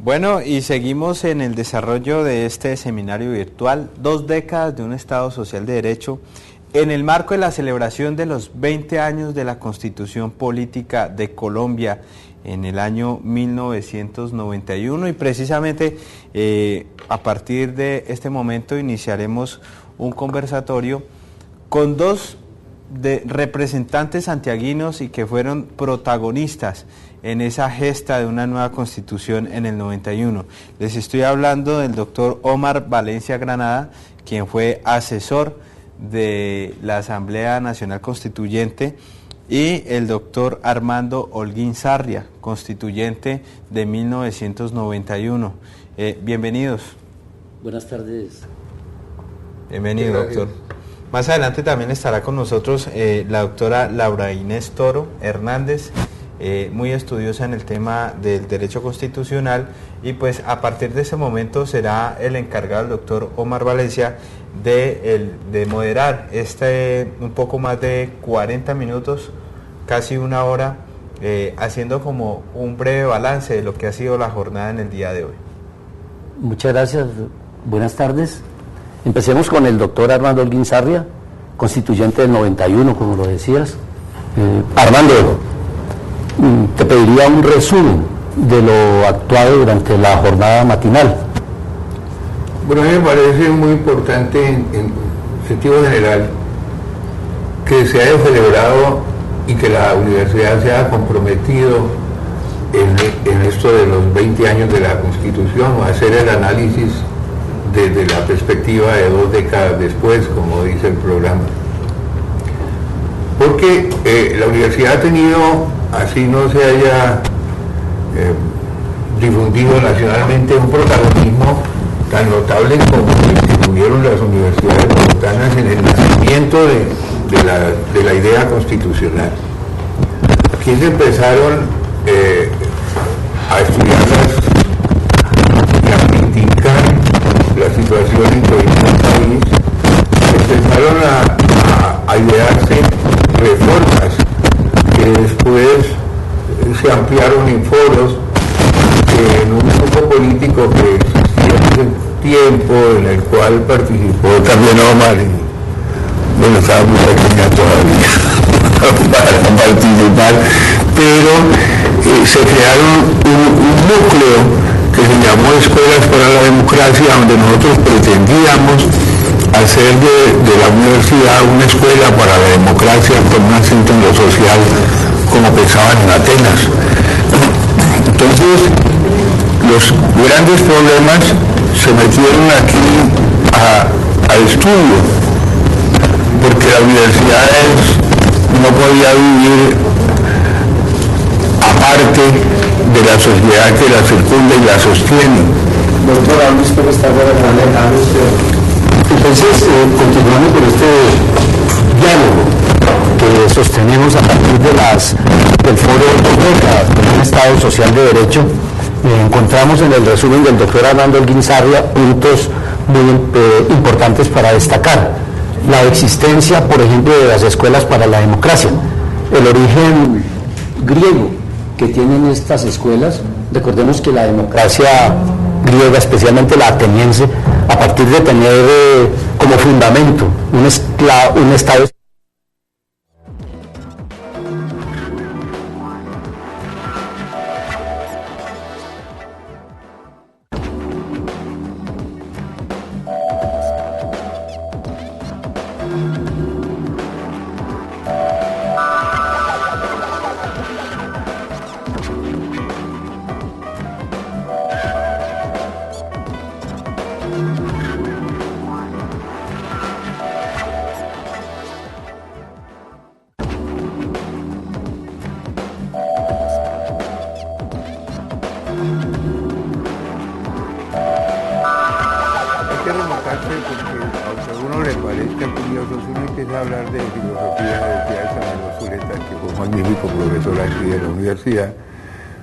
Bueno, y seguimos en el desarrollo de este seminario virtual, 2 décadas de un Estado social de derecho, en el marco de la celebración de los 20 años de la Constitución Política de Colombia en el año 1991, y precisamente a partir de este momento iniciaremos un conversatorio con 2 representantes santiaguinos y que fueron protagonistas en esa gesta de una nueva constitución en el 91. Les estoy hablando del doctor Omar Valencia Granada, quien fue asesor de la Asamblea Nacional Constituyente, y el doctor Armando Holguín Sarria, constituyente de 1991. Bienvenidos. Buenas tardes. Bienvenido, doctor. Más adelante también estará con nosotros la doctora Laura Inés Toro Hernández, muy estudiosa en el tema del derecho constitucional, y pues a partir de ese momento será el encargado el doctor Omar Valencia de moderar un poco más de 40 minutos, casi una hora, haciendo como un breve balance de lo que ha sido la jornada en el día de hoy. Muchas gracias, buenas tardes. Empecemos con el doctor Armando Holguín Sarria, constituyente del 91, como lo decías. Armando, te pediría un resumen de lo actuado durante la jornada matinal. Bueno, a mí me parece muy importante en sentido general que se haya celebrado y que la universidad se haya comprometido en esto de los 20 años de la Constitución, o hacer el análisis desde la perspectiva de 2 décadas después, como dice el programa. Porque la universidad ha tenido, así no se haya difundido nacionalmente, un protagonismo tan notable como el que tuvieron las universidades bogotanas en el nacimiento de la idea constitucional. Aquí se empezaron a estudiarlas y a criticar la situación en que vive el país. Empezaron a idearse reformas que después se ampliaron en foros, en un grupo político que existía en ese tiempo, en el cual participó también Omar, y bueno, estaba muy pequeña todavía para participar, pero se crearon un núcleo que se llamó Escuelas para la Democracia, donde nosotros pretendíamos hacer de la universidad una escuela para la democracia con un acento en lo social, como pensaban en Atenas. Entonces, los grandes problemas se metieron aquí al estudio, porque la universidad no podía vivir aparte de la sociedad que la circunda y la sostiene. Doctora, ¿usted está Entonces, continuando con este diálogo que sostenemos a partir del foro 2 décadas de un Estado social de derecho, encontramos en el resumen del doctor Armando Holguín Sarria puntos muy importantes para destacar. La existencia, por ejemplo, de las escuelas para la democracia, el origen griego que tienen estas escuelas. Recordemos que la democracia griega, especialmente la ateniense, a partir de tener como fundamento un Estado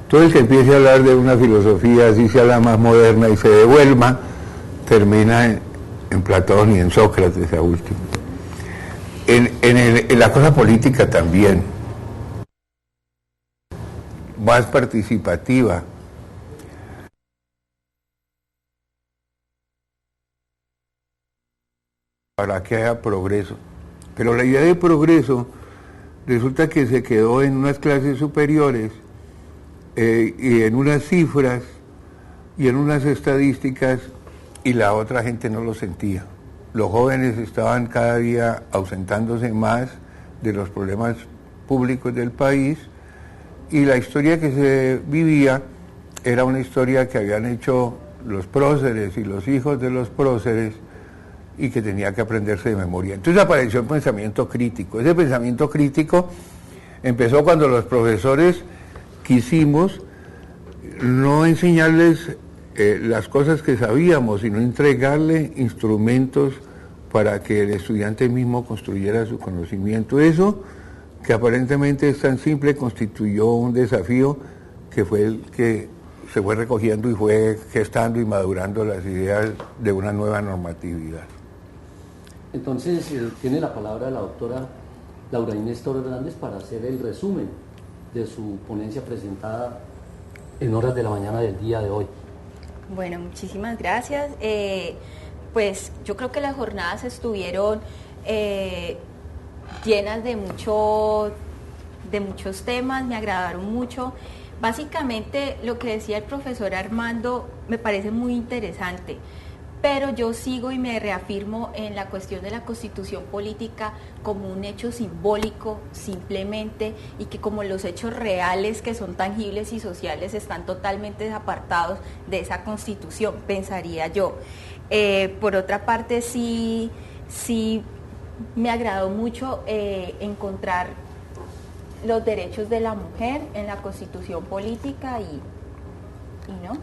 Todo el que empiece a hablar de una filosofía, así sea la más moderna, y se devuelva, termina en Platón y en Sócrates a último. En la cosa política también, más participativa. para que haya progreso. Pero la idea de progreso resulta que se quedó en unas clases superiores y en unas cifras y en unas estadísticas, y la otra gente no lo sentía. Los jóvenes estaban cada día ausentándose más de los problemas públicos del país, y la historia que se vivía era una historia que habían hecho los próceres y los hijos de los próceres, y que tenía que aprenderse de memoria. Entonces apareció el pensamiento crítico. Ese pensamiento crítico empezó cuando los profesores quisimos no enseñarles las cosas que sabíamos, sino entregarle instrumentos para que el estudiante mismo construyera su conocimiento. Eso, que aparentemente es tan simple, constituyó un desafío que fue el que se fue recogiendo y fue gestando y madurando las ideas de una nueva normatividad. Entonces, tiene la palabra la doctora Laura Inés Toro Hernández para hacer el resumen de su ponencia presentada en horas de la mañana del día de hoy. Bueno, muchísimas gracias. Pues yo creo que las jornadas estuvieron llenas de muchos temas, me agradaron mucho. Básicamente lo que decía el profesor Armando me parece muy interesante, pero yo sigo y me reafirmo en la cuestión de la constitución política como un hecho simbólico simplemente, y que como los hechos reales que son tangibles y sociales están totalmente apartados de esa constitución, pensaría yo. Por otra parte, sí me agradó mucho encontrar los derechos de la mujer en la constitución política y no,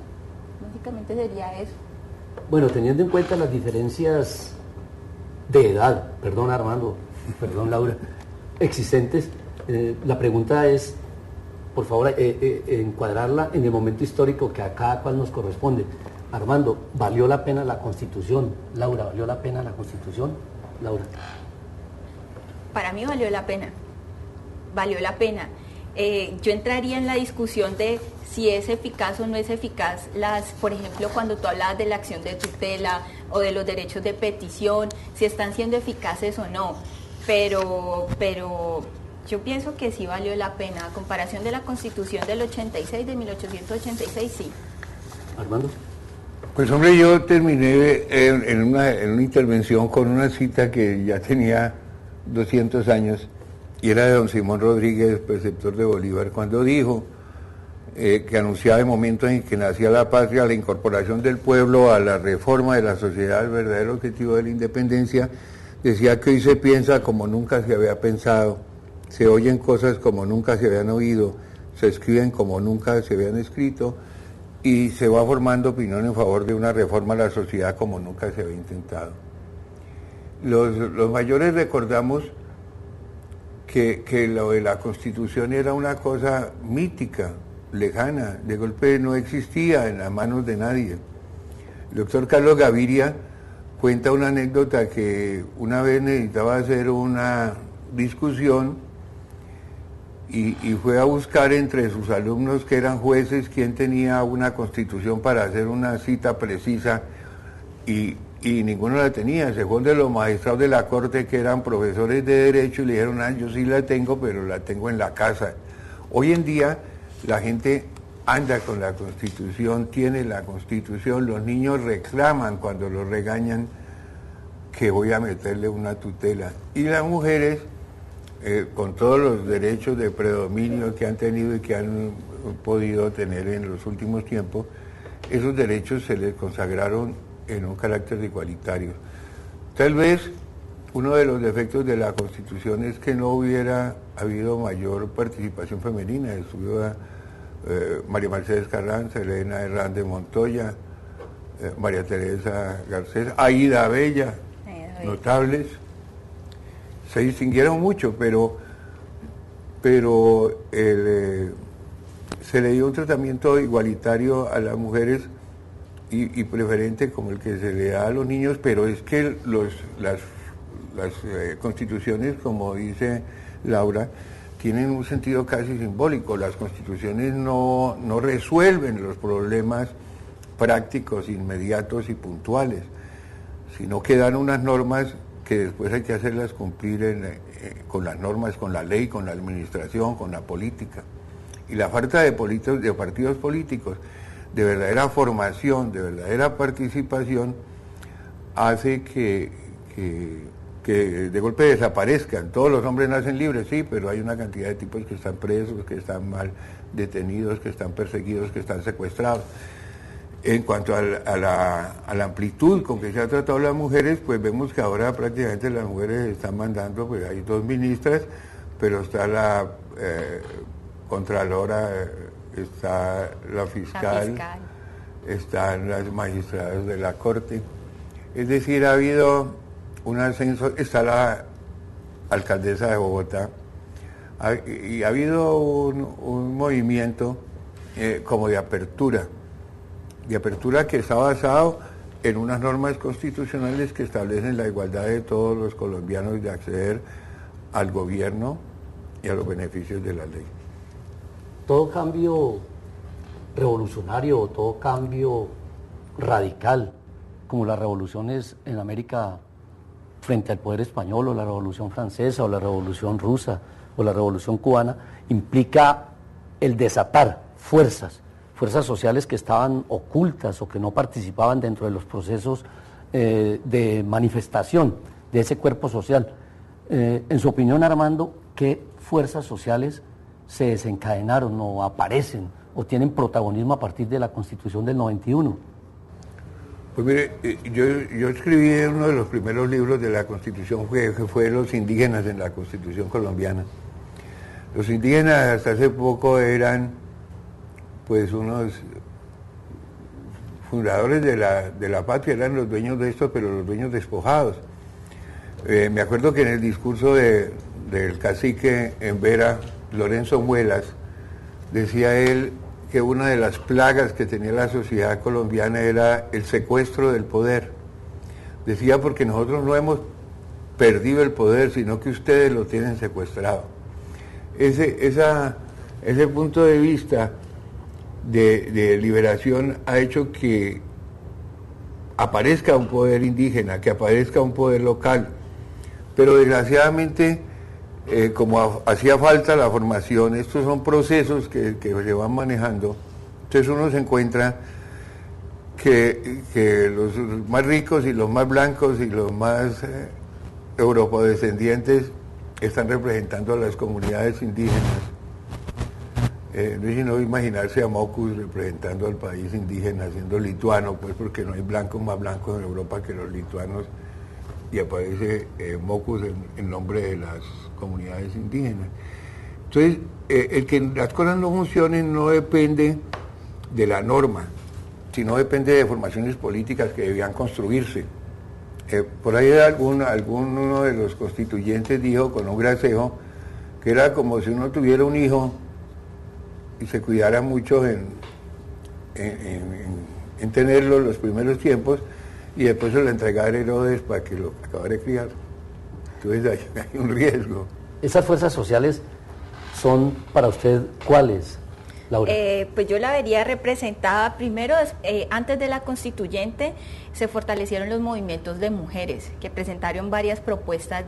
básicamente sería eso. Bueno, teniendo en cuenta las diferencias de edad, perdón Armando, perdón Laura, existentes, la pregunta es, por favor, encuadrarla en el momento histórico que a cada cual nos corresponde. Armando, ¿valió la pena la Constitución? Laura, ¿valió la pena la Constitución? Laura. Para mí valió la pena. Yo entraría en la discusión de si es eficaz o no es eficaz por ejemplo, cuando tú hablabas de la acción de tutela o de los derechos de petición, si están siendo eficaces o no, pero yo pienso que sí valió la pena. A comparación de la Constitución del 86, de 1886, sí. Armando. Pues hombre, yo terminé en una intervención con una cita que ya tenía 200 años, y era de don Simón Rodríguez, preceptor de Bolívar, cuando dijo que anunciaba el momento en que nacía la patria, la incorporación del pueblo a la reforma de la sociedad, el verdadero objetivo de la independencia. Decía que hoy se piensa como nunca se había pensado, se oyen cosas como nunca se habían oído, se escriben como nunca se habían escrito, y se va formando opinión en favor de una reforma a la sociedad como nunca se había intentado. Los mayores recordamos que lo de la Constitución era una cosa mítica, lejana, de golpe no existía en las manos de nadie. El doctor Carlos Gaviria cuenta una anécdota que una vez necesitaba hacer una discusión y fue a buscar entre sus alumnos que eran jueces quién tenía una Constitución para hacer una cita precisa, y ninguno la tenía. Se fue de los magistrados de la corte que eran profesores de derecho y le dijeron, yo sí la tengo, pero la tengo en la casa. Hoy en día la gente anda con la Constitución, tiene la Constitución, los niños reclaman cuando los regañan que voy a meterle una tutela, y las mujeres con todos los derechos de predominio que han tenido y que han podido tener en los últimos tiempos, esos derechos se les consagraron en un carácter igualitario. Tal vez uno de los defectos de la Constitución es que no hubiera habido mayor participación femenina. Estuvo María Mercedes Carranza, Elena Hernández Montoya, María Teresa Garcés, Aída Bella, notables. Se distinguieron mucho, pero se le dio un tratamiento igualitario a las mujeres y preferente como el que se le da a los niños, pero es que las constituciones, como dice Laura, tienen un sentido casi simbólico. Las constituciones no resuelven los problemas prácticos, inmediatos y puntuales, sino que dan unas normas que después hay que hacerlas cumplir con las normas, con la ley, con la administración, con la política. Y la falta de partidos políticos, de verdadera formación, de verdadera participación, hace que de golpe desaparezcan. Todos los hombres nacen libres, sí, pero hay una cantidad de tipos que están presos, que están mal detenidos, que están perseguidos, que están secuestrados. En cuanto a la amplitud con que se ha tratado las mujeres, pues vemos que ahora prácticamente las mujeres están mandando, pues hay 2 ministras, pero está la contralora, está la fiscal, están las magistradas de la Corte. Es decir, ha habido un ascenso, está la alcaldesa de Bogotá, y ha habido un movimiento como de apertura que está basado en unas normas constitucionales que establecen la igualdad de todos los colombianos de acceder al gobierno y a los beneficios de la ley. Todo cambio revolucionario o todo cambio radical, como las revoluciones en América frente al poder español, o la revolución francesa, o la revolución rusa, o la revolución cubana, implica el desatar fuerzas sociales que estaban ocultas o que no participaban dentro de los procesos de manifestación de ese cuerpo social. En su opinión, Armando, ¿qué fuerzas sociales se desencadenaron o aparecen o tienen protagonismo a partir de la Constitución del 91? Pues mire, yo escribí uno de los primeros libros de la Constitución, que fue Los indígenas en la Constitución colombiana. Los indígenas hasta hace poco eran pues unos fundadores de la patria, eran los dueños de esto, pero los dueños despojados. Me acuerdo que en el discurso del cacique en Vera, Lorenzo Muelas, decía él que una de las plagas que tenía la sociedad colombiana era el secuestro del poder. Decía, porque nosotros no hemos perdido el poder, sino que ustedes lo tienen secuestrado. Ese punto de vista de liberación ha hecho que aparezca un poder indígena, que aparezca un poder local, pero desgraciadamente, como hacía falta la formación, estos son procesos que se van manejando, entonces uno se encuentra que los más ricos y los más blancos y los más europadescendientes están representando a las comunidades indígenas. No es sino imaginarse a Mockus representando al país indígena, siendo lituano, pues porque no hay blancos más blancos en Europa que los lituanos, y aparece Mockus en nombre de las comunidades indígenas. Entonces, el que las cosas no funcionen no depende de la norma, sino depende de formaciones políticas que debían construirse. Por ahí alguno de los constituyentes dijo con un gracejo que era como si uno tuviera un hijo y se cuidara mucho en tenerlo los primeros tiempos y después se lo entregara a Herodes para que lo acabara de criar. Entonces hay un riesgo. ¿Esas fuerzas sociales son para usted cuáles, Laura? Pues yo la vería representada primero, antes de la constituyente, se fortalecieron los movimientos de mujeres que presentaron varias propuestas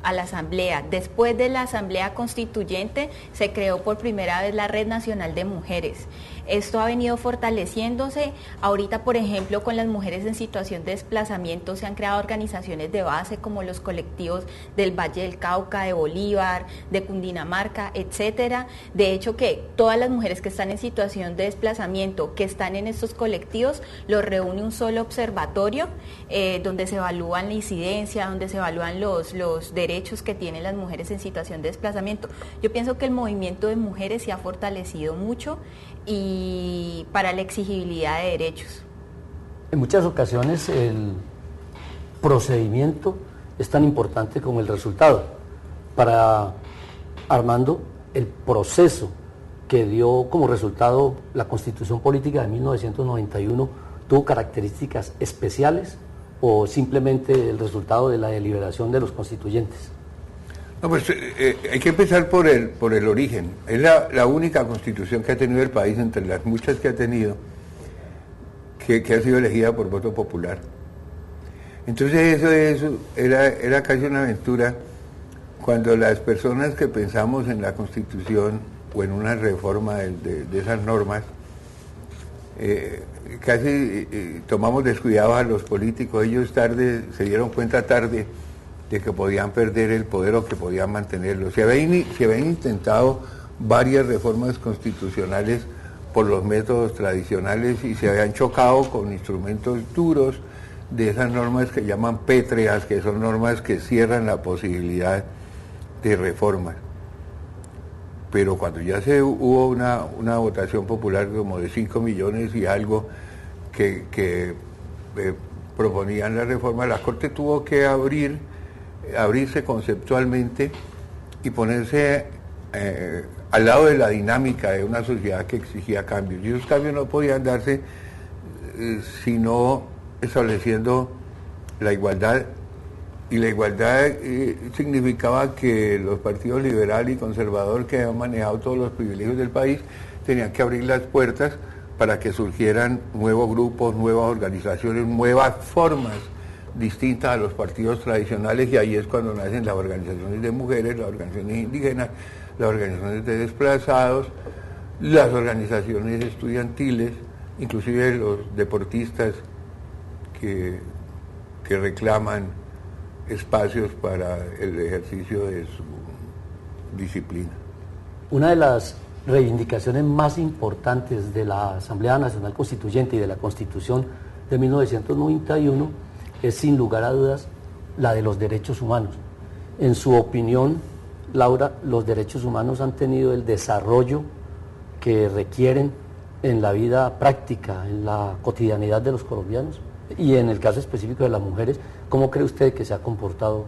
a la Asamblea. Después de la Asamblea Constituyente se creó por primera vez la Red Nacional de Mujeres. Esto ha venido fortaleciéndose. Ahorita, por ejemplo, con las mujeres en situación de desplazamiento se han creado organizaciones de base como los colectivos del Valle del Cauca, de Bolívar, de Cundinamarca, etcétera. De hecho, que todas las mujeres que están en situación de desplazamiento, que están en estos colectivos, los reúne un solo observatorio donde se evalúan la incidencia, donde se evalúan los derechos que tienen las mujeres en situación de desplazamiento. Yo pienso que el movimiento de mujeres se ha fortalecido mucho y para la exigibilidad de derechos. En muchas ocasiones el procedimiento es tan importante como el resultado. Para Armando, el proceso que dio como resultado la Constitución Política de 1991 tuvo características especiales o simplemente el resultado de la deliberación de los constituyentes. No, pues hay que empezar por el origen. Es la única constitución que ha tenido el país, entre las muchas que ha tenido, que ha sido elegida por voto popular. Entonces eso era casi una aventura cuando las personas que pensamos en la Constitución o en una reforma de esas normas, casi tomamos descuidados a los políticos. Ellos se dieron cuenta tarde de que podían perder el poder o que podían mantenerlo. Se habían intentado varias reformas constitucionales por los métodos tradicionales y se habían chocado con instrumentos duros de esas normas que llaman pétreas, que son normas que cierran la posibilidad de reformas. Pero cuando ya hubo una votación popular como de 5 millones y algo que proponían la reforma, la Corte tuvo que abrirse conceptualmente y ponerse al lado de la dinámica de una sociedad que exigía cambios. Y esos cambios no podían darse sino estableciendo la igualdad. Y la igualdad significaba que los partidos liberal y conservador, que han manejado todos los privilegios del país, tenían que abrir las puertas para que surgieran nuevos grupos, nuevas organizaciones, nuevas formas distintas a los partidos tradicionales, y ahí es cuando nacen las organizaciones de mujeres, las organizaciones indígenas, las organizaciones de desplazados, las organizaciones estudiantiles, inclusive los deportistas que reclaman espacios para el ejercicio de su disciplina. Una de las reivindicaciones más importantes de la Asamblea Nacional Constituyente y de la Constitución de 1991 es, sin lugar a dudas, la de los derechos humanos. En su opinión, Laura, ¿los derechos humanos han tenido el desarrollo que requieren en la vida práctica, en la cotidianidad de los colombianos? Y en el caso específico de las mujeres, ¿cómo cree usted que se ha comportado?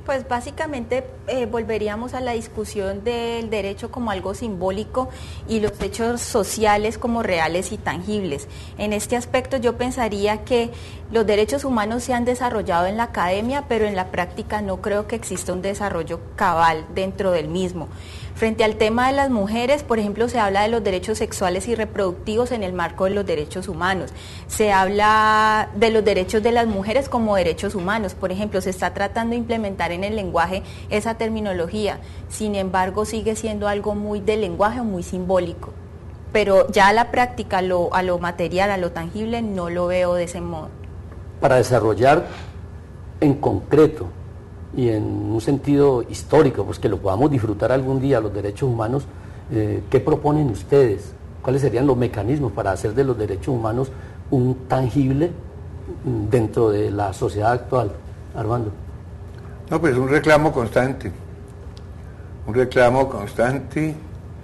Pues básicamente volveríamos a la discusión del derecho como algo simbólico y los hechos sociales como reales y tangibles. En este aspecto yo pensaría que los derechos humanos se han desarrollado en la academia, pero en la práctica no creo que exista un desarrollo cabal dentro del mismo. Frente al tema de las mujeres, por ejemplo, se habla de los derechos sexuales y reproductivos en el marco de los derechos humanos. Se habla de los derechos de las mujeres como derechos humanos. Por ejemplo, se está tratando de implementar en el lenguaje esa terminología. Sin embargo, sigue siendo algo muy del lenguaje o muy simbólico. Pero ya a la práctica, a lo material, a lo tangible, no lo veo de ese modo. Para desarrollar en concreto y en un sentido histórico, pues que lo podamos disfrutar algún día, los derechos humanos, ¿qué proponen ustedes? ¿Cuáles serían los mecanismos para hacer de los derechos humanos un tangible dentro de la sociedad actual? Armando. No, pues un reclamo constante,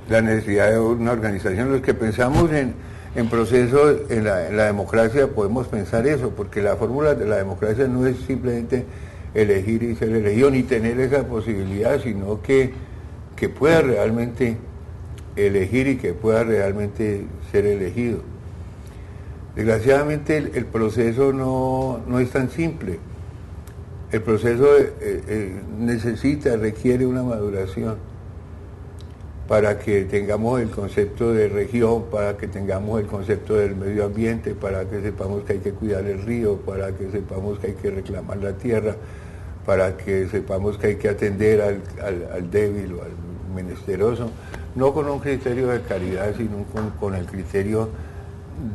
la necesidad de una organización. Los que pensamos en procesos, en la democracia, podemos pensar eso, porque la fórmula de la democracia no es simplemente elegir y ser elegido, ni tener esa posibilidad, sino que pueda realmente elegir y que pueda realmente ser elegido. Desgraciadamente el proceso no es tan simple. El proceso requiere una maduración para que tengamos el concepto de región, para que tengamos el concepto del medio ambiente, para que sepamos que hay que cuidar el río, para que sepamos que hay que reclamar la tierra, para que sepamos que hay que atender al débil o al menesteroso, no con un criterio de caridad, sino con el criterio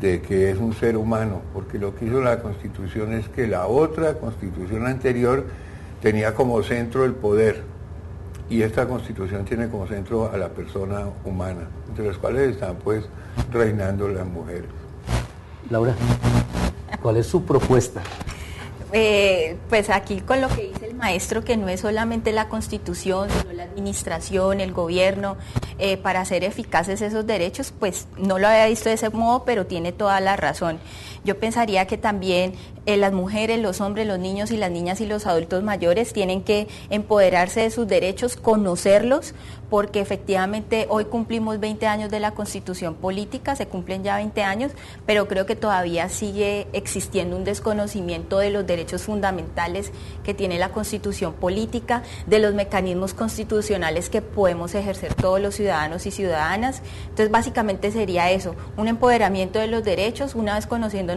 de que es un ser humano, porque lo que hizo la Constitución es que la otra Constitución anterior tenía como centro el poder, y esta Constitución tiene como centro a la persona humana, entre las cuales están pues reinando las mujeres. Laura, ¿cuál es su propuesta? Pues aquí con lo que dice el maestro, que no es solamente la Constitución, sino la administración, el gobierno, para hacer eficaces esos derechos, pues no lo había visto de ese modo, pero tiene toda la razón. Yo pensaría que también las mujeres, los hombres, los niños y las niñas y los adultos mayores tienen que empoderarse de sus derechos, conocerlos, porque efectivamente hoy cumplimos 20 años de la Constitución Política, se cumplen ya 20 años, pero creo que todavía sigue existiendo un desconocimiento de los derechos fundamentales que tiene la Constitución Política, de los mecanismos constitucionales que podemos ejercer todos los ciudadanos ciudadanos y ciudadanas. Entonces básicamente sería eso, un empoderamiento de los derechos. Una vez conociendo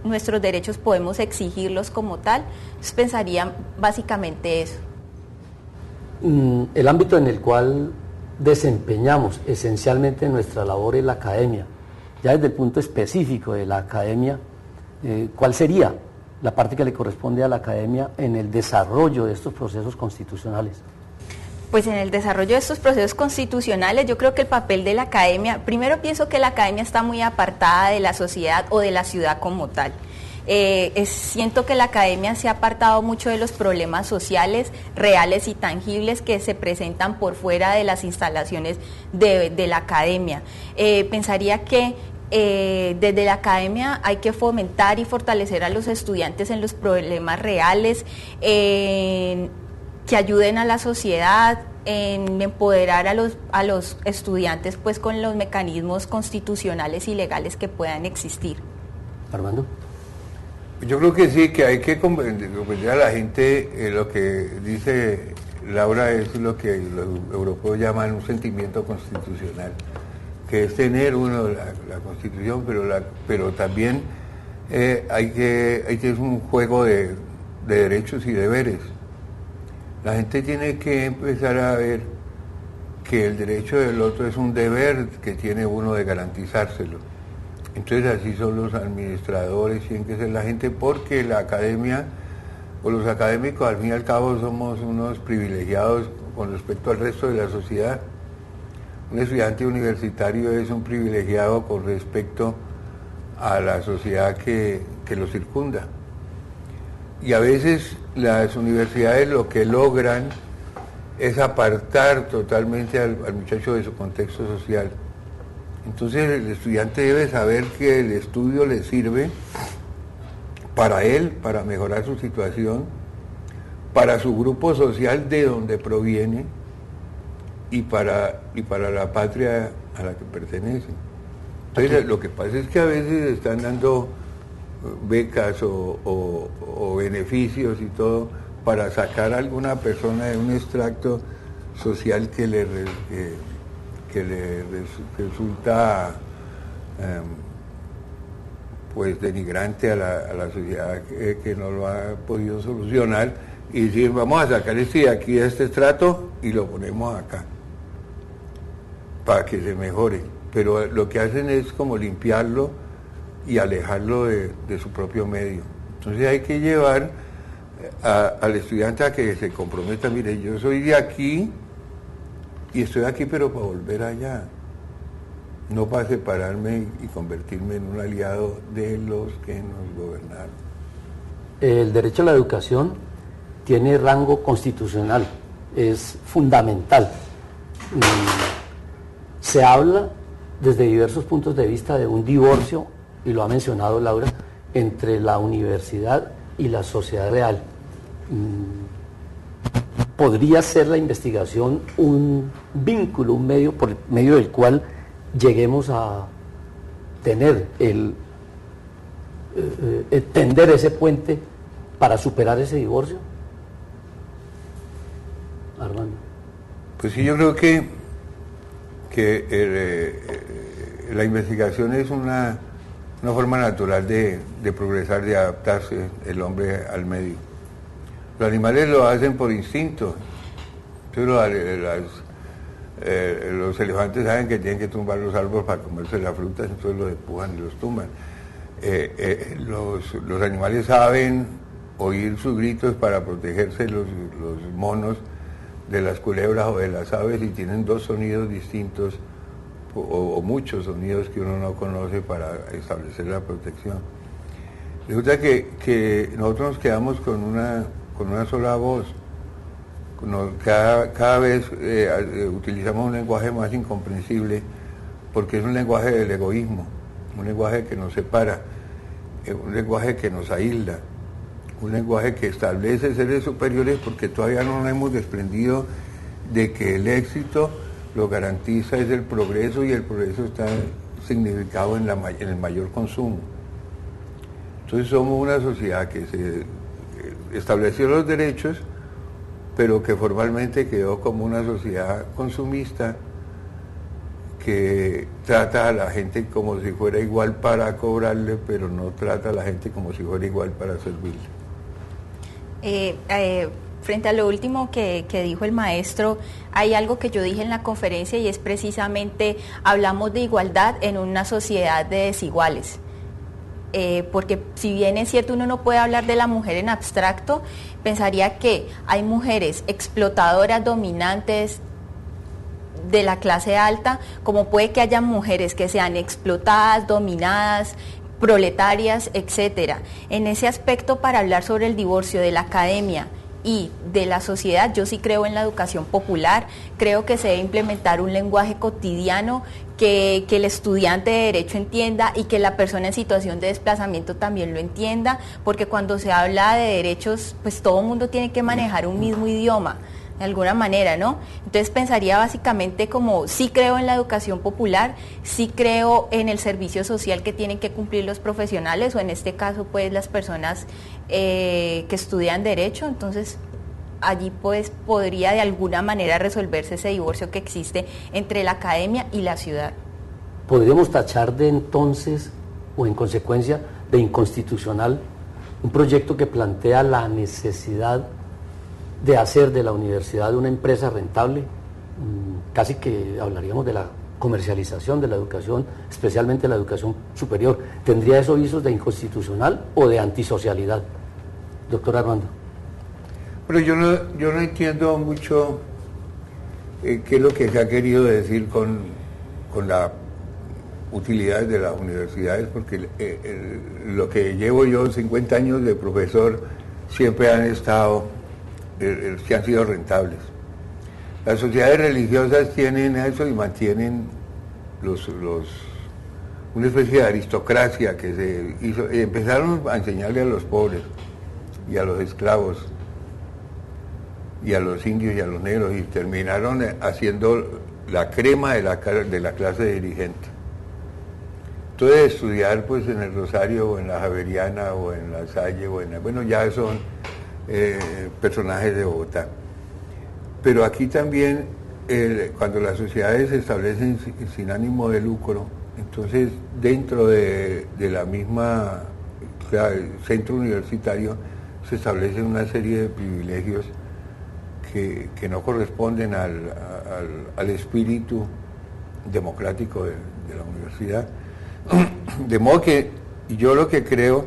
nuestros derechos podemos exigirlos como tal. Entonces pensaría básicamente eso. El ámbito en el cual desempeñamos esencialmente nuestra labor es la academia. Ya desde el punto específico de la academia, ¿cuál sería la parte que le corresponde a la academia en el desarrollo de estos procesos constitucionales? Pues en el desarrollo de estos procesos constitucionales yo creo que el papel de la academia, primero pienso que la academia está muy apartada de la sociedad o de la ciudad como tal. Siento que la academia se ha apartado mucho de los problemas sociales reales y tangibles que se presentan por fuera de las instalaciones de la academia. Pensaría que desde la academia hay que fomentar y fortalecer a los estudiantes en los problemas reales, que ayuden a la sociedad, en empoderar a los estudiantes pues con los mecanismos constitucionales y legales que puedan existir. Armando. Yo creo que sí, que hay que comprender a la gente. Lo que dice Laura es lo que los europeos llaman un sentimiento constitucional, que es tener uno la Constitución, pero también hay que es un juego de derechos y deberes. La gente tiene que empezar a ver que el derecho del otro es un deber que tiene uno de garantizárselo. Entonces así son los administradores, tienen que ser la gente, porque la academia o los académicos al fin y al cabo somos unos privilegiados con respecto al resto de la sociedad. Un estudiante universitario es un privilegiado con respecto a la sociedad que lo circunda. Y a veces las universidades lo que logran es apartar totalmente al muchacho de su contexto social. Entonces el estudiante debe saber que el estudio le sirve para él, para mejorar su situación, para su grupo social de donde proviene y para la patria a la que pertenece. Entonces lo que pasa es que a veces están dando becas o beneficios y todo para sacar a alguna persona de un extracto social que le resulta pues denigrante a la sociedad que no lo ha podido solucionar, y decir vamos a sacar de aquí de este estrato y lo ponemos acá para que se mejore, pero lo que hacen es como limpiarlo y alejarlo de su propio medio. Entonces hay que llevar al estudiante a que se comprometa. Mire, yo soy de aquí y estoy aquí pero para volver allá, no para separarme y convertirme en un aliado de los que nos gobernaron. El derecho a la educación tiene rango constitucional, es fundamental. Se habla desde diversos puntos de vista de un divorcio, y lo ha mencionado Laura, entre la universidad y la sociedad real. ¿Podría ser la investigación un vínculo, un medio por medio del cual lleguemos a tener tender ese puente para superar ese divorcio? Armando. Pues sí, yo creo que la investigación es una forma natural de progresar, de adaptarse el hombre al medio. Los animales lo hacen por instinto. Entonces los elefantes saben que tienen que tumbar los árboles para comerse las frutas, entonces los empujan y los tumban. Los animales saben oír sus gritos para protegerse los monos de las culebras o de las aves, y tienen dos sonidos distintos o muchos sonidos que uno no conoce para establecer la protección. Resulta que nosotros nos quedamos con una sola voz. Cada vez utilizamos un lenguaje más incomprensible, porque es un lenguaje del egoísmo, un lenguaje que nos separa, un lenguaje que nos aísla, un lenguaje que establece seres superiores, porque todavía no nos hemos desprendido de que el éxito lo garantiza es el progreso, y el progreso está significado en el mayor consumo. Entonces somos una sociedad que se estableció los derechos, pero que formalmente quedó como una sociedad consumista, que trata a la gente como si fuera igual para cobrarle, pero no trata a la gente como si fuera igual para servirle. Frente a lo último que dijo el maestro, hay algo que yo dije en la conferencia y es precisamente, hablamos de igualdad en una sociedad de desiguales. Porque si bien es cierto uno no puede hablar de la mujer en abstracto, pensaría que hay mujeres explotadoras, dominantes de la clase alta, como puede que haya mujeres que sean explotadas, dominadas, proletarias, etcétera. En ese aspecto, para hablar sobre el divorcio de la academia y de la sociedad, yo sí creo en la educación popular, creo que se debe implementar un lenguaje cotidiano que el estudiante de Derecho entienda y que la persona en situación de desplazamiento también lo entienda, porque cuando se habla de derechos, pues todo el mundo tiene que manejar un mismo idioma, de alguna manera, ¿no? Entonces pensaría básicamente como, sí creo en la educación popular, sí creo en el servicio social que tienen que cumplir los profesionales, o en este caso, pues, las personas que estudian Derecho. Entonces, allí, pues, podría de alguna manera resolverse ese divorcio que existe entre la academia y la ciudad. ¿Podríamos tachar de entonces, o en consecuencia, de inconstitucional, un proyecto que plantea la necesidad de hacer de la universidad una empresa rentable? Casi que hablaríamos de la comercialización de la educación, especialmente la educación superior. ¿Tendría esos visos de inconstitucional o de antisocialidad? Doctor Armando. Pero yo no entiendo mucho qué es lo que se ha querido decir con la utilidad de las universidades, porque lo que llevo yo 50 años de profesor siempre han estado, que han sido rentables. Las sociedades religiosas tienen eso y mantienen una especie de aristocracia que se hizo, y empezaron a enseñarle a los pobres y a los esclavos y a los indios y a los negros, y terminaron haciendo la crema de la clase dirigente. Entonces, estudiar pues en el Rosario o en la Javeriana o en la Salle bueno, ya son personajes de Bogotá. Pero aquí también, cuando las sociedades se establecen sin ánimo de lucro, entonces dentro de la misma centro universitario se establecen una serie de privilegios que no corresponden al espíritu democrático de la universidad. De modo que yo lo que creo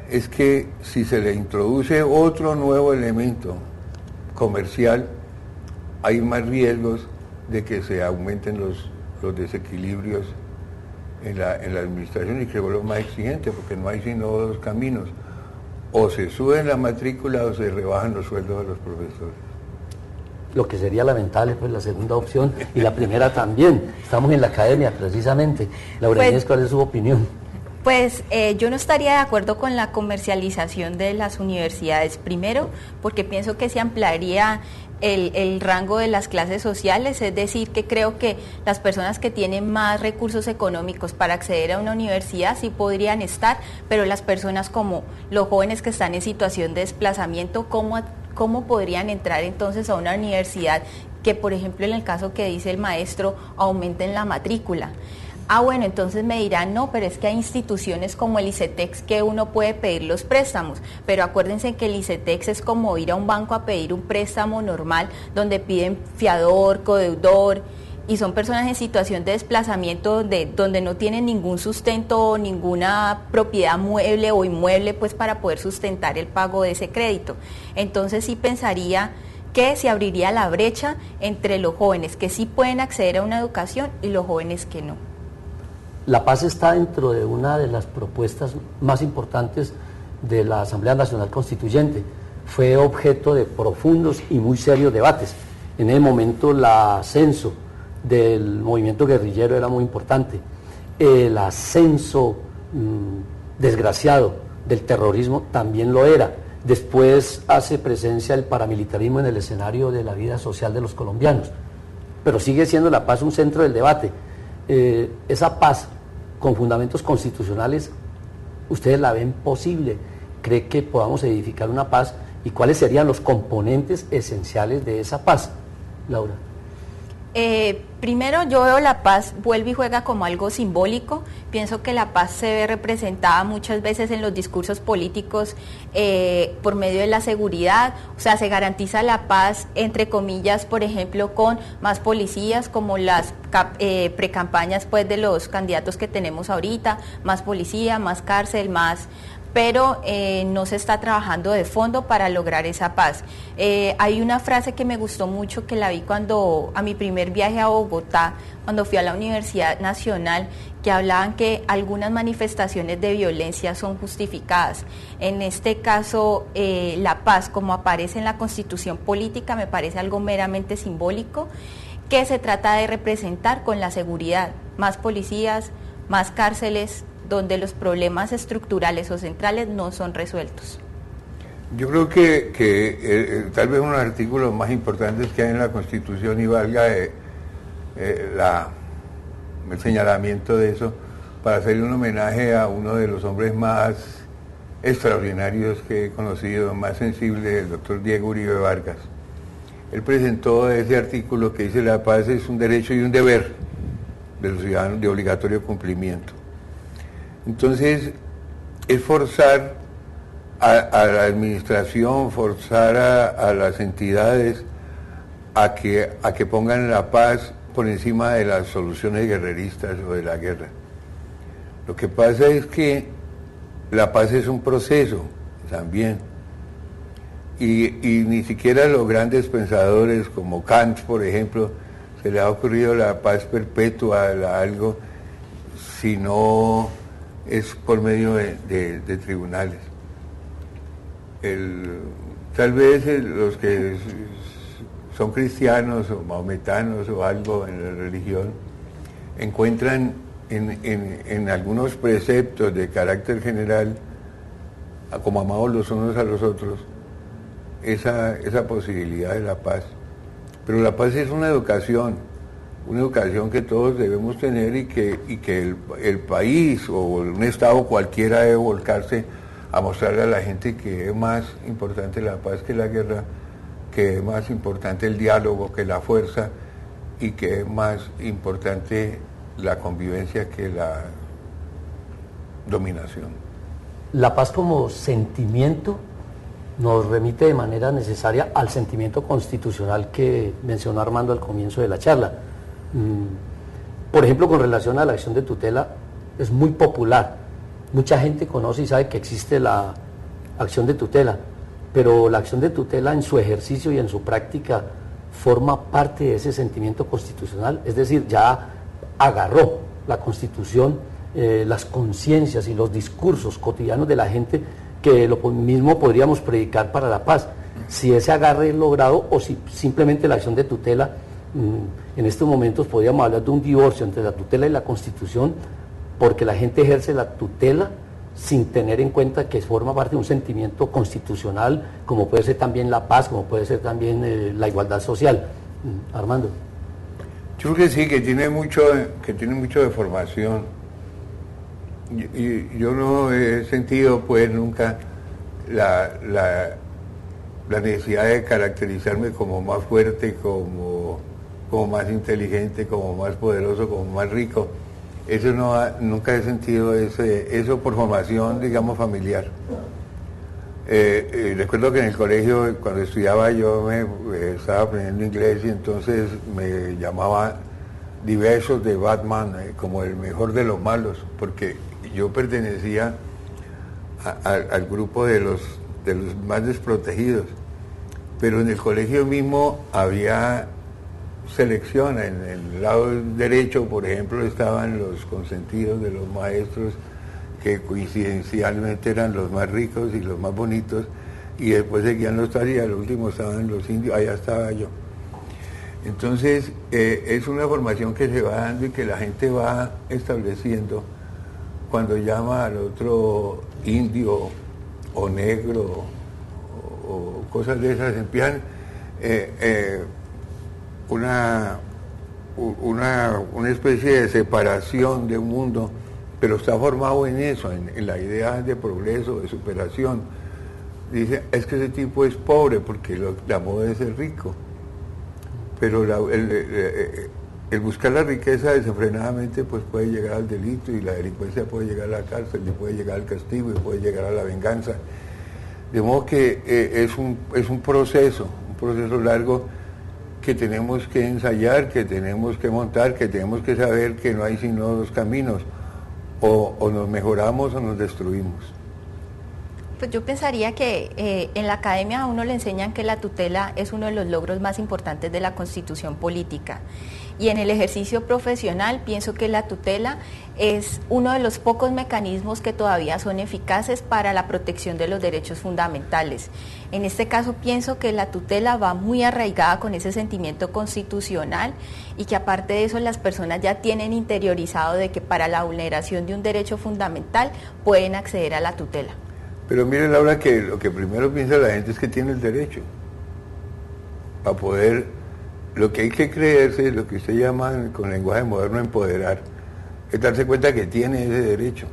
es que si se le introduce otro nuevo elemento comercial, hay más riesgos de que se aumenten los desequilibrios en la administración, y creo lo más exigente, porque no hay sino dos caminos: o se suben la matrícula o se rebajan los sueldos de los profesores. Lo que sería lamentable, pues, la segunda opción, y la primera también. Estamos en la academia, precisamente. Laura Inés, ¿cuál es su opinión? Pues yo no estaría de acuerdo con la comercialización de las universidades. Primero, porque pienso que se ampliaría el rango de las clases sociales, es decir, que creo que las personas que tienen más recursos económicos para acceder a una universidad sí podrían estar, pero las personas como los jóvenes que están en situación de desplazamiento, ¿cómo podrían entrar entonces a una universidad que, por ejemplo, en el caso que dice el maestro, aumenten la matrícula? Bueno, entonces me dirán, no, pero es que hay instituciones como el ICETEX que uno puede pedir los préstamos, pero acuérdense que el ICETEX es como ir a un banco a pedir un préstamo normal, donde piden fiador, codeudor, y son personas en situación de desplazamiento donde no tienen ningún sustento o ninguna propiedad mueble o inmueble, pues, para poder sustentar el pago de ese crédito. Entonces sí pensaría que se abriría la brecha entre los jóvenes que sí pueden acceder a una educación y los jóvenes que no. La paz está dentro de una de las propuestas más importantes de la Asamblea Nacional Constituyente. Fue objeto de profundos y muy serios debates. En ese momento el ascenso del movimiento guerrillero era muy importante. El ascenso desgraciado del terrorismo también lo era. Después hace presencia el paramilitarismo en el escenario de la vida social de los colombianos. Pero sigue siendo la paz un centro del debate. Esa paz con fundamentos constitucionales, ¿ustedes la ven posible? ¿Cree que podamos edificar una paz? ¿Y cuáles serían los componentes esenciales de esa paz, Laura? Primero yo veo la paz, vuelve y juega como algo simbólico. Pienso que la paz se ve representada muchas veces en los discursos políticos por medio de la seguridad. O sea, se garantiza la paz, entre comillas, por ejemplo, con más policías, como las precampañas pues, de los candidatos que tenemos ahorita, más policía, más cárcel, más... pero no se está trabajando de fondo para lograr esa paz. Hay una frase que me gustó mucho, que la vi cuando a mi primer viaje a Bogotá, cuando fui a la Universidad Nacional, que hablaban que algunas manifestaciones de violencia son justificadas. En este caso, la paz, como aparece en la Constitución política, me parece algo meramente simbólico, que se trata de representar con la seguridad, más policías, más cárceles, donde los problemas estructurales o centrales no son resueltos. Yo creo que tal vez uno de los artículos más importantes que hay en la Constitución, y valga el señalamiento de eso, para hacerle un homenaje a uno de los hombres más extraordinarios que he conocido, más sensible, el doctor Diego Uribe Vargas. Él presentó ese artículo que dice: la paz es un derecho y un deber de los ciudadanos de obligatorio cumplimiento. Entonces, es forzar a la administración, forzar a las entidades a que pongan la paz por encima de las soluciones guerreristas o de la guerra. Lo que pasa es que la paz es un proceso también, y ni siquiera a los grandes pensadores como Kant, por ejemplo, se le ha ocurrido la paz perpetua, algo, sino es por medio de tribunales. Tal vez los que son cristianos o mahometanos o algo en la religión encuentran en algunos preceptos de carácter general, como amados los unos a los otros, esa posibilidad de la paz. Pero la paz es una educación que todos debemos tener, y que el país o un Estado cualquiera debe volcarse a mostrarle a la gente que es más importante la paz que la guerra, que es más importante el diálogo que la fuerza, y que es más importante la convivencia que la dominación. La paz como sentimiento nos remite de manera necesaria al sentimiento constitucional que mencionó Armando al comienzo de la charla. Por ejemplo, con relación a la acción de tutela, es muy popular. Mucha gente conoce y sabe que existe la acción de tutela, pero la acción de tutela en su ejercicio y en su práctica forma parte de ese sentimiento constitucional, es decir, ya agarró la Constitución, las conciencias y los discursos cotidianos de la gente, que lo mismo podríamos predicar para la paz. Si ese agarre es logrado, o si simplemente la acción de tutela, en estos momentos podríamos hablar de un divorcio entre la tutela y la Constitución, porque la gente ejerce la tutela sin tener en cuenta que forma parte de un sentimiento constitucional, como puede ser también la paz, como puede ser también la igualdad social. Armando. Yo creo que sí, que tiene mucho de formación. Y yo no he sentido pues nunca la necesidad de caracterizarme como más fuerte, como más inteligente, como más poderoso, como más rico. Eso nunca he sentido eso por formación, digamos, familiar. Recuerdo que en el colegio, cuando estudiaba, yo estaba aprendiendo inglés, y entonces me llamaba diversos de Batman, como el mejor de los malos, porque yo pertenecía al grupo de los más desprotegidos. Pero en el colegio mismo había selección. En el lado derecho, por ejemplo, estaban los consentidos de los maestros, que coincidencialmente eran los más ricos y los más bonitos, y después seguían los tal, y al último estaban los indios, allá estaba yo. Entonces, es una formación que se va dando y que la gente va estableciendo cuando llama al otro indio o negro o cosas de esas. Empiezan una especie de separación de un mundo, pero está formado en eso, en la idea de progreso, de superación. Dice, es que ese tipo es pobre porque la moda es el rico. pero el buscar la riqueza desenfrenadamente pues puede llegar al delito, y la delincuencia puede llegar a la cárcel, y puede llegar al castigo, y puede llegar a la venganza. De modo que es un proceso largo que tenemos que ensayar, que tenemos que montar, que tenemos que saber que no hay sino dos caminos: o nos mejoramos o nos destruimos. Pues yo pensaría que en la academia a uno le enseñan que la tutela es uno de los logros más importantes de la Constitución política, y en el ejercicio profesional pienso que la tutela es uno de los pocos mecanismos que todavía son eficaces para la protección de los derechos fundamentales. En este caso pienso que la tutela va muy arraigada con ese sentimiento constitucional, y que aparte de eso las personas ya tienen interiorizado de que para la vulneración de un derecho fundamental pueden acceder a la tutela. Pero miren, Laura, que lo que primero piensa la gente es que tiene el derecho a poder, lo que hay que creerse, lo que usted llama con lenguaje moderno empoderar, es darse cuenta que tiene ese derecho,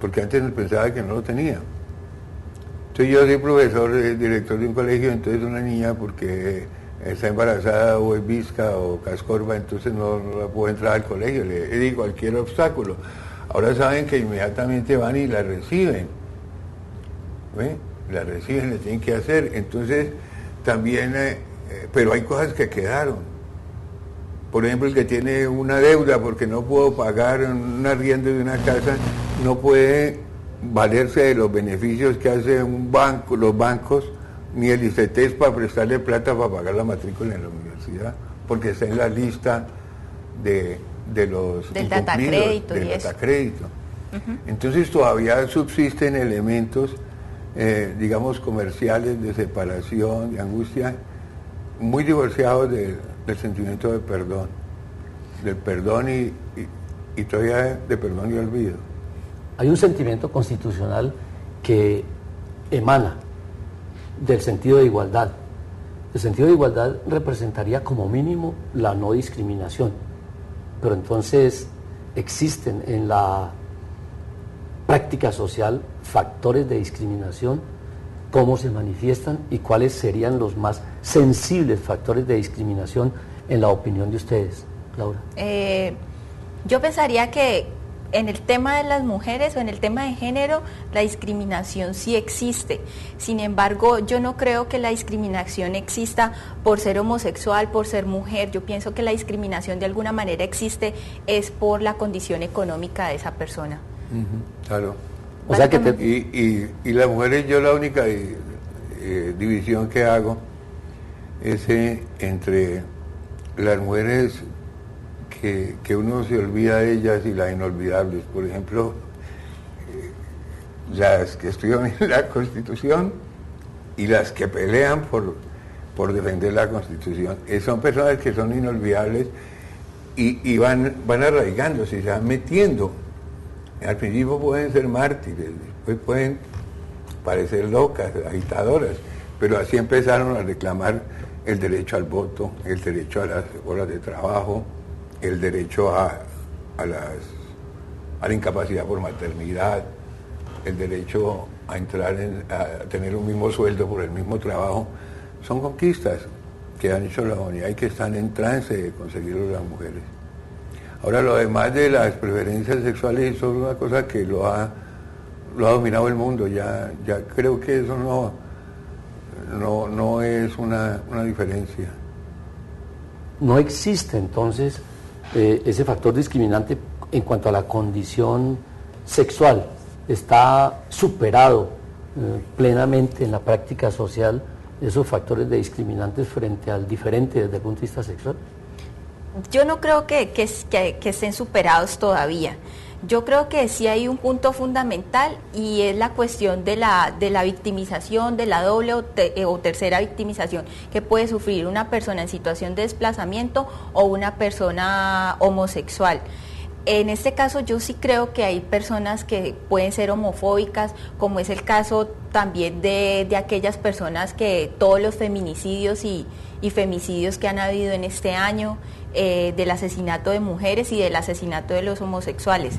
porque antes pensaba que no lo tenía. Entonces yo soy profesor, director de un colegio, entonces una niña porque está embarazada o es visca o cascorba, entonces no la puedo entrar al colegio, le digo cualquier obstáculo. Ahora saben que inmediatamente van y la reciben. ¿Ve? La reciben, le tienen que hacer. Entonces también, pero hay cosas que quedaron. Por ejemplo, el que tiene una deuda porque no pudo pagar un arriendo de una casa, no puede valerse de los beneficios que hace un banco, los bancos, ni el ICETEX para prestarle plata para pagar la matrícula en la universidad, porque está en la lista de los del datacrédito, del datacrédito. Entonces todavía subsisten elementos, digamos, comerciales, de separación, de angustia, muy divorciados del sentimiento de perdón, del perdón y todavía de perdón y olvido. Hay un sentimiento constitucional que emana del sentido de igualdad. El sentido de igualdad representaría como mínimo la no discriminación, pero entonces existen en la práctica social factores de discriminación, cómo se manifiestan y cuáles serían los más sensibles factores de discriminación en la opinión de ustedes, Laura. Yo pensaría que en el tema de las mujeres o en el tema de género, la discriminación sí existe. Sin embargo, yo no creo que la discriminación exista por ser homosexual, por ser mujer. Yo pienso que la discriminación de alguna manera existe es por la condición económica de esa persona. Claro. O sea que y las mujeres, yo la única división que hago es entre las mujeres que uno se olvida de ellas y las inolvidables. Por ejemplo, las que estudian en la Constitución y las que pelean por defender la Constitución. Son personas que son inolvidables y van arraigándose, se van metiendo. Al principio pueden ser mártires, después pueden parecer locas, agitadoras, pero así empezaron a reclamar el derecho al voto, el derecho a las horas de trabajo, el derecho a la incapacidad por maternidad, el derecho a a tener un mismo sueldo por el mismo trabajo. Son conquistas que han hecho la humanidad y que están en trance de conseguirlo las mujeres. Ahora, lo demás de las preferencias sexuales, eso es una cosa que lo ha dominado el mundo. Ya creo que eso no es una diferencia. No existe entonces ese factor discriminante en cuanto a la condición sexual. Está superado plenamente en la práctica social esos factores de discriminantes frente al diferente desde el punto de vista sexual. Yo no creo que estén superados todavía. Yo creo que sí hay un punto fundamental, y es la cuestión de la victimización, de la doble o tercera victimización que puede sufrir una persona en situación de desplazamiento o una persona homosexual. En este caso yo sí creo que hay personas que pueden ser homofóbicas, como es el caso también de aquellas personas que todos los feminicidios y femicidios que han habido en este año, del asesinato de mujeres y del asesinato de los homosexuales.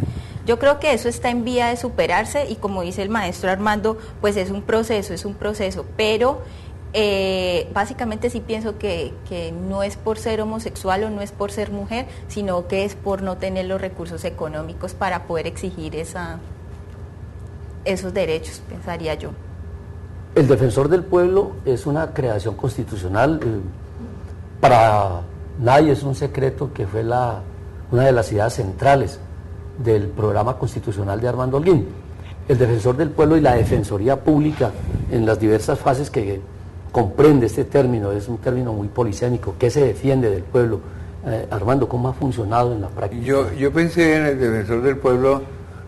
Yo creo que eso está en vía de superarse, y como dice el maestro Armando, pues es un proceso, pero Básicamente sí pienso que no es por ser homosexual o no es por ser mujer, sino que es por no tener los recursos económicos para poder exigir esos derechos, pensaría yo. El defensor del pueblo es una creación constitucional. Para nadie es un secreto que fue una de las ideas centrales del programa constitucional de Armando Holguín. El defensor del pueblo y la defensoría pública en las diversas fases que comprende este término, es un término muy polisémico. ¿Qué se defiende del pueblo? Armando, ¿cómo ha funcionado en la práctica? Yo pensé en el defensor del pueblo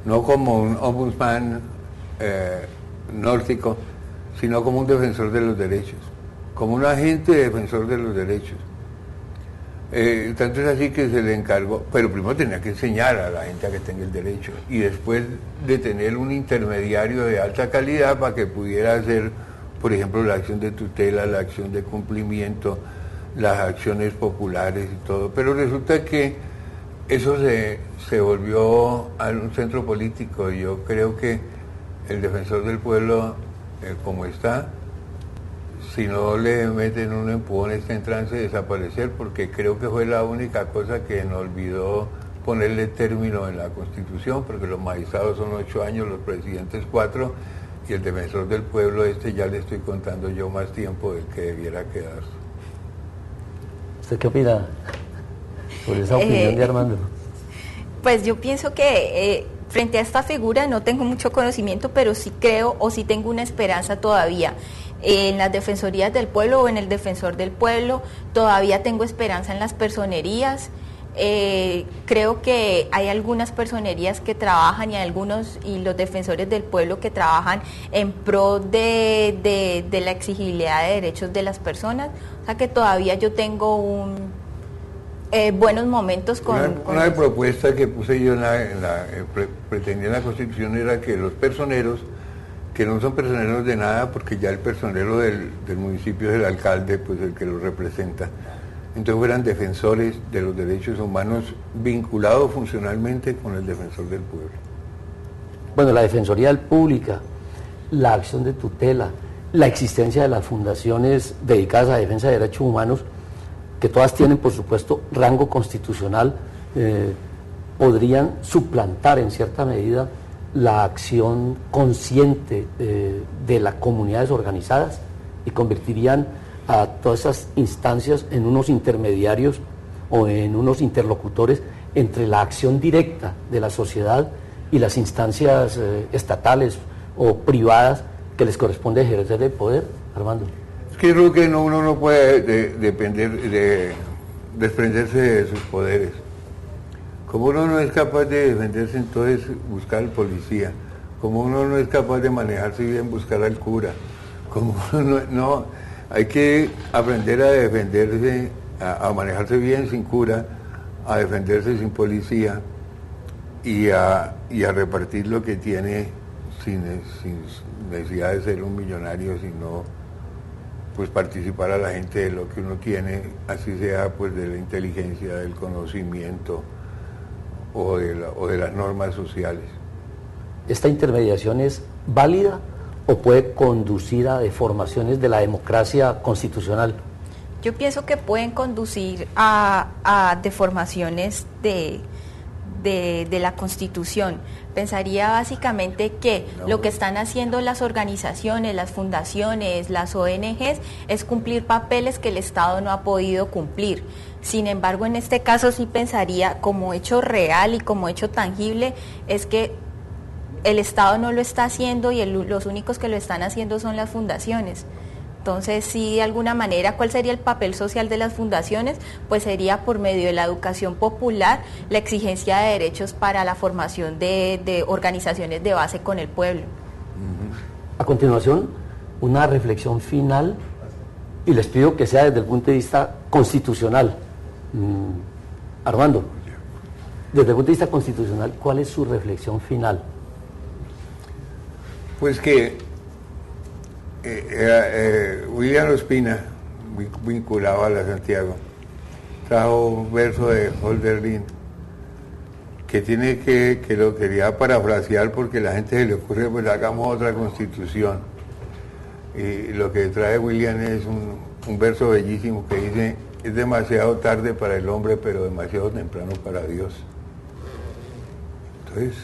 no como un ombudsman nórdico, sino como un defensor de los derechos, como un agente defensor de los derechos. Tanto es así que se le encargó, pero primero tenía que enseñar a la gente a que tenga el derecho y después de tener un intermediario de alta calidad para que pudiera hacer, por ejemplo, la acción de tutela, la acción de cumplimiento, las acciones populares y todo. Pero resulta que eso se volvió a un centro político y yo creo que el defensor del pueblo, como está, si no le meten un empujón, está en trance de desaparecer, porque creo que fue la única cosa que nos olvidó ponerle término en la Constitución, porque los magistrados son 8 años, los presidentes 4, y el defensor del pueblo ya le estoy contando yo más tiempo del que debiera quedarse. ¿Usted qué opina sobre esa opinión de Armando? Pues yo pienso que frente a esta figura no tengo mucho conocimiento, pero sí creo o sí tengo una esperanza todavía. En las defensorías del pueblo o en el defensor del pueblo todavía tengo esperanza en las personerías. Creo que hay algunas personerías que trabajan y los defensores del pueblo que trabajan en pro de la exigibilidad de derechos de las personas. O sea que todavía yo tengo buenos momentos con una propuesta que puse yo pretendía en la Constitución era que los personeros, que no son personeros de nada porque ya el personero del municipio es el alcalde, pues el que lo representa, entonces fueran defensores de los derechos humanos vinculados funcionalmente con el defensor del pueblo. Bueno, la Defensoría Pública, la acción de tutela, la existencia de las fundaciones dedicadas a la defensa de derechos humanos, que todas tienen, por supuesto, rango constitucional, podrían suplantar en cierta medida la acción consciente de las comunidades organizadas y convertirían a todas esas instancias en unos intermediarios o en unos interlocutores entre la acción directa de la sociedad y las instancias estatales o privadas que les corresponde ejercer el poder. Armando. Es que creo que uno no puede desprenderse de sus poderes. Como uno no es capaz de defenderse, entonces buscar al policía. Como uno no es capaz de manejarse bien, buscar al cura. Como uno no, hay que aprender a defenderse, a manejarse bien sin cura, a defenderse sin policía y a repartir lo que tiene sin necesidad de ser un millonario, sino pues participar a la gente de lo que uno tiene, así sea pues de la inteligencia, del conocimiento o de las normas sociales. ¿Esta intermediación es válida o puede conducir a deformaciones de la democracia constitucional? Yo pienso que pueden conducir a deformaciones de la Constitución. Pensaría básicamente que lo que están haciendo las organizaciones, las fundaciones, las ONGs, es cumplir papeles que el Estado no ha podido cumplir. Sin embargo, en este caso sí pensaría, como hecho real y como hecho tangible, es que el Estado no lo está haciendo y los únicos que lo están haciendo son las fundaciones. Entonces, sí, de alguna manera, ¿cuál sería el papel social de las fundaciones? Pues sería por medio de la educación popular, la exigencia de derechos para la formación de organizaciones de base con el pueblo. A continuación, una reflexión final, y les pido que sea desde el punto de vista constitucional. Armando, desde el punto de vista constitucional, ¿cuál es su reflexión final? Pues que William Ospina, vinculado a la Santiago, trajo un verso de Hölderlin que lo quería parafrasear porque la gente se le ocurre, pues hagamos otra constitución. Y lo que trae William es un verso bellísimo que dice: es demasiado tarde para el hombre, pero demasiado temprano para Dios. Entonces,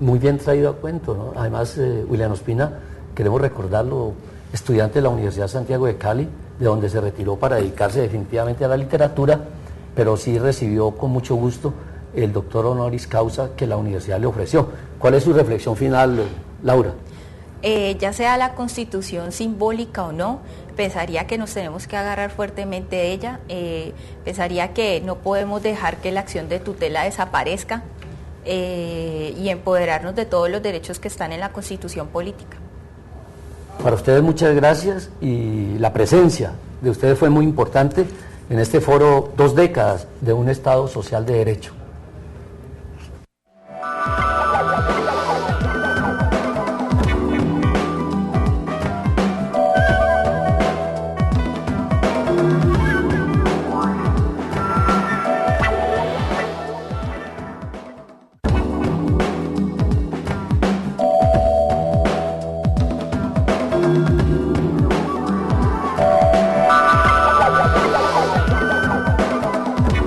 muy bien traído a cuento, ¿no? Además, William Ospina, queremos recordarlo, estudiante de la Universidad Santiago de Cali, de donde se retiró para dedicarse definitivamente a la literatura, pero sí recibió con mucho gusto el doctor honoris causa que la universidad le ofreció. ¿Cuál es su reflexión final, Laura? Ya sea la Constitución simbólica o no, pensaría que nos tenemos que agarrar fuertemente de ella, pensaría que no podemos dejar que la acción de tutela desaparezca y empoderarnos de todos los derechos que están en la Constitución política. Para ustedes muchas gracias, y la presencia de ustedes fue muy importante en este foro 2 décadas de un Estado social de derecho.